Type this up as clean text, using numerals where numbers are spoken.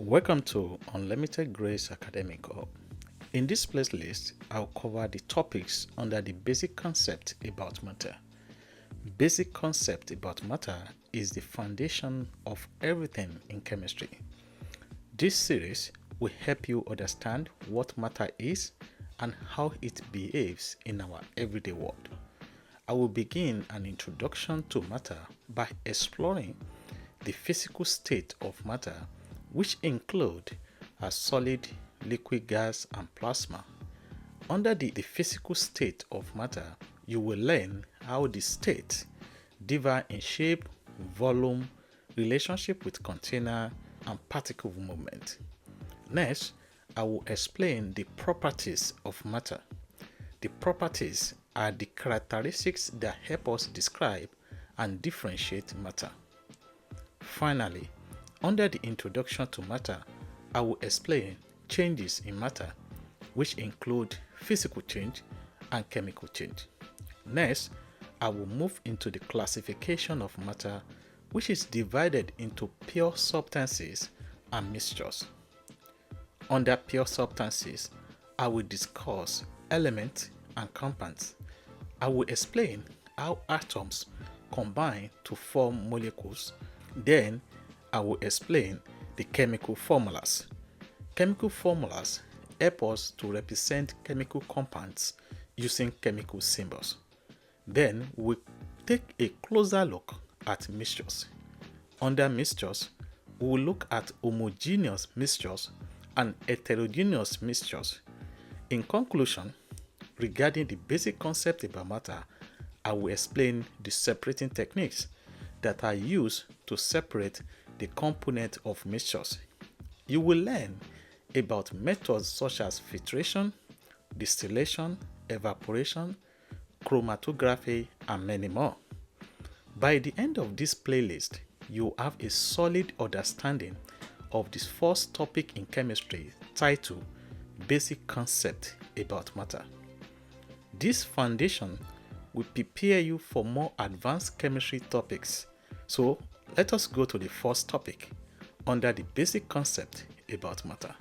Welcome to Unlimited Grace Academic Hub. In this playlist, I'll cover the topics under the basic concept about matter. Basic concept about matter is the foundation of everything in chemistry. This series will help you understand what matter is and how it behaves in our everyday world. I will begin an introduction to matter by exploring the physical state of matter, which include a solid, liquid, gas, and plasma. Under the physical state of matter, you will learn how the state differ in shape, volume, relationship with container, and particle movement. Next, I will explain the properties of matter. The properties are the characteristics that help us describe and differentiate matter. Finally, under the introduction to matter, I will explain changes in matter, which include physical change and chemical change. Next, I will move into the classification of matter, which is divided into pure substances and mixtures. Under pure substances, I will discuss elements and compounds. I will explain how atoms combine to form molecules. Then, I will explain the chemical formulas. Chemical formulas help us to represent chemical compounds using chemical symbols. Then, we'll take a closer look at mixtures. Under mixtures, we will look at homogeneous mixtures and heterogeneous mixtures. In conclusion, regarding the basic concept about matter, I will explain the separating techniques that are used to separate the component of mixtures. You will learn about methods such as filtration, distillation, evaporation, chromatography, and many more. By the end of this playlist, you have a solid understanding of this first topic in chemistry titled Basic Concept about Matter. This foundation will prepare you for more advanced chemistry topics. So, let us go to the first topic under the basic concept about matter.